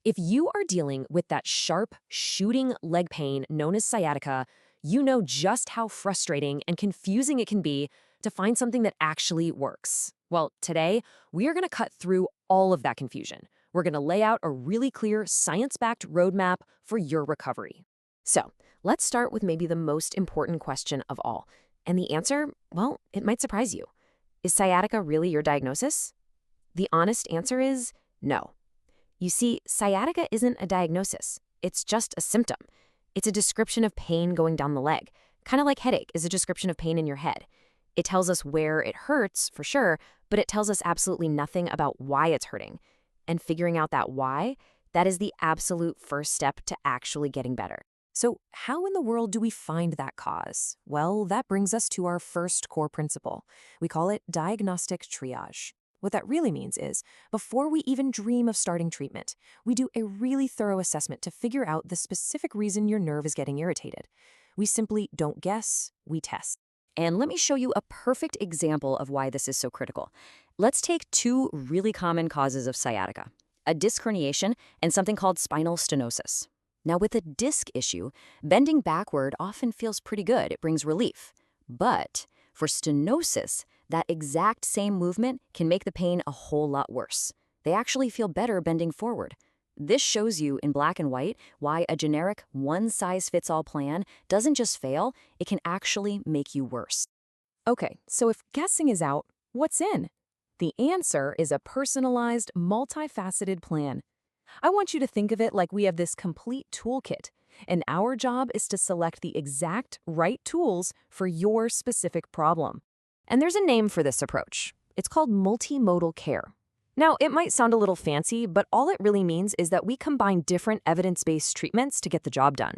If you are dealing with that sharp, shooting leg pain known as sciatica, you know just how frustrating and confusing it can be to find something that actually works. Well, today, we are going to cut through all of that confusion. We're going to lay out a really clear, science-backed roadmap for your recovery. So, let's start with maybe the most important question of all. And the answer, well, it might surprise you. Is sciatica really your diagnosis? The honest answer is no. You see, sciatica isn't a diagnosis. It's just a symptom. It's a description of pain going down the leg, kind of like headache is a description of pain in your head. It tells us where it hurts, for sure, but it tells us absolutely nothing about why it's hurting. And figuring out that why, that is the absolute first step to actually getting better. So how in the world do we find that cause? Well, that brings us to our first core principle. We call it diagnostic triage. What that really means is, before we even dream of starting treatment, we do a really thorough assessment to figure out the specific reason your nerve is getting irritated. We simply don't guess, we test. And let me show you a perfect example of why this is so critical. Let's take two really common causes of sciatica, a disc herniation and something called spinal stenosis. Now, with a disc issue, bending backward often feels pretty good. It brings relief. But for stenosis, that exact same movement can make the pain a whole lot worse. They actually feel better bending forward. This shows you in black and white why a generic one-size-fits-all plan doesn't just fail, it can actually make you worse. Okay, so if guessing is out, what's in? The answer is a personalized, multifaceted plan. I want you to think of it like we have this complete toolkit, and our job is to select the exact right tools for your specific problem. And there's a name for this approach. It's called multimodal care. Now, it might sound a little fancy, but all it really means is that we combine different evidence-based treatments to get the job done.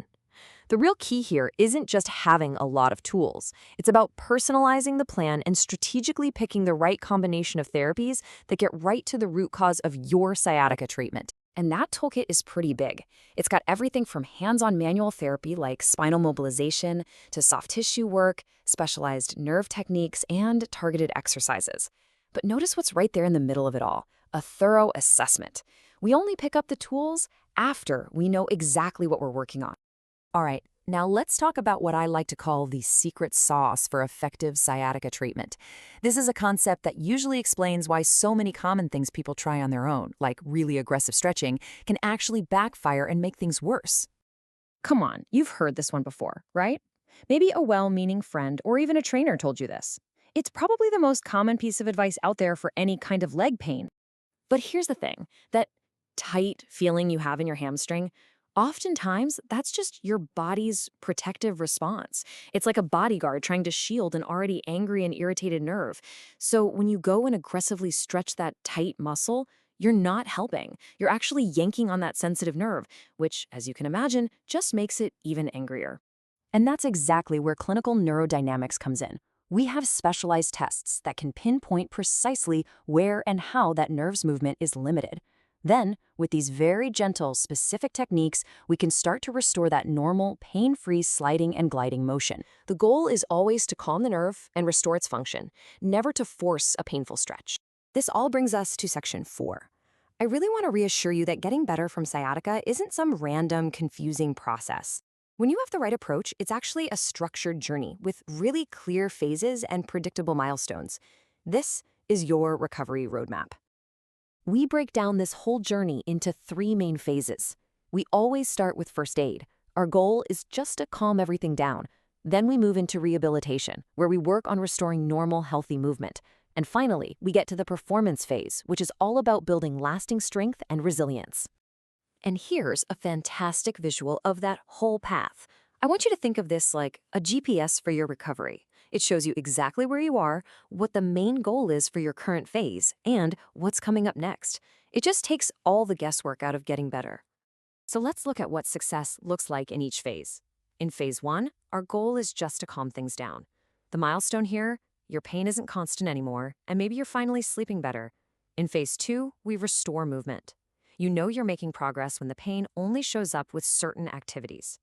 The real key here isn't just having a lot of tools. It's about personalizing the plan and strategically picking the right combination of therapies that get right to the root cause of your sciatica treatment. And that toolkit is pretty big. It's got everything from hands-on manual therapy like spinal mobilization to soft tissue work, specialized nerve techniques, and targeted exercises. But notice what's right there in the middle of it all, a thorough assessment. We only pick up the tools after we know exactly what we're working on. All right, now let's talk about what I like to call the secret sauce for effective sciatica treatment. This is a concept that usually explains why so many common things people try on their own, like really aggressive stretching, can actually backfire and make things worse. Come on, you've heard this one before, right? Maybe a well-meaning friend or even a trainer told you this. It's probably the most common piece of advice out there for any kind of leg pain. But here's the thing, that tight feeling you have in your hamstring, oftentimes, that's just your body's protective response. It's like a bodyguard trying to shield an already angry and irritated nerve. So when you go and aggressively stretch that tight muscle, you're not helping. You're actually yanking on that sensitive nerve, which, as you can imagine, just makes it even angrier. And that's exactly where clinical neurodynamics comes in. We have specialized tests that can pinpoint precisely where and how that nerve's movement is limited. Then, with these very gentle, specific techniques, we can start to restore that normal, pain-free sliding and gliding motion. The goal is always to calm the nerve and restore its function, never to force a painful stretch. This all brings us to section 4. I really want to reassure you that getting better from sciatica isn't some random, confusing process. When you have the right approach, it's actually a structured journey with really clear phases and predictable milestones. This is your recovery roadmap. We break down this whole journey into 3 main phases. We always start with first aid. Our goal is just to calm everything down. Then we move into rehabilitation, where we work on restoring normal, healthy movement. And finally, we get to the performance phase, which is all about building lasting strength and resilience. And here's a fantastic visual of that whole path. I want you to think of this like a GPS for your recovery. It shows you exactly where you are, what the main goal is for your current phase, and what's coming up next. It just takes all the guesswork out of getting better. So let's look at what success looks like in each phase. In phase 1, our goal is just to calm things down. The milestone here, your pain isn't constant anymore, and maybe you're finally sleeping better. In phase 2, we restore movement. You know you're making progress when the pain only shows up with certain activities.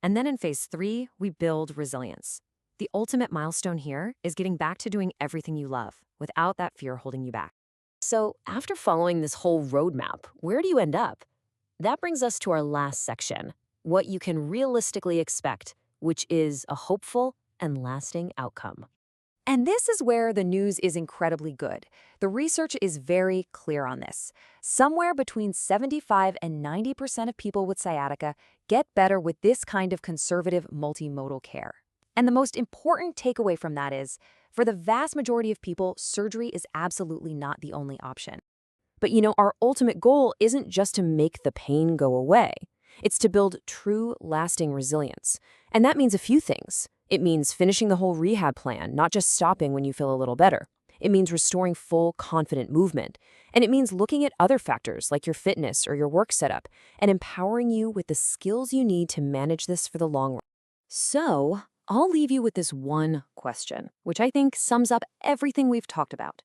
And then in phase 3, we build resilience. The ultimate milestone here is getting back to doing everything you love without that fear holding you back. So after following this whole roadmap, where do you end up? That brings us to our last section, what you can realistically expect, which is a hopeful and lasting outcome. And this is where the news is incredibly good. The research is very clear on this. Somewhere between 75 and 90% of people with sciatica get better with this kind of conservative multimodal care. And the most important takeaway from that is, for the vast majority of people, surgery is absolutely not the only option. But our ultimate goal isn't just to make the pain go away. It's to build true, lasting resilience. And that means a few things. It means finishing the whole rehab plan, not just stopping when you feel a little better. It means restoring full, confident movement. And it means looking at other factors like your fitness or your work setup and empowering you with the skills you need to manage this for the long run. So, I'll leave you with this one question, which I think sums up everything we've talked about.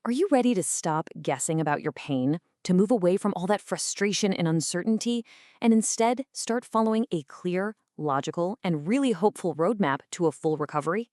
Are you ready to stop guessing about your pain, to move away from all that frustration and uncertainty, and instead start following a clear, logical, and really hopeful roadmap to a full recovery?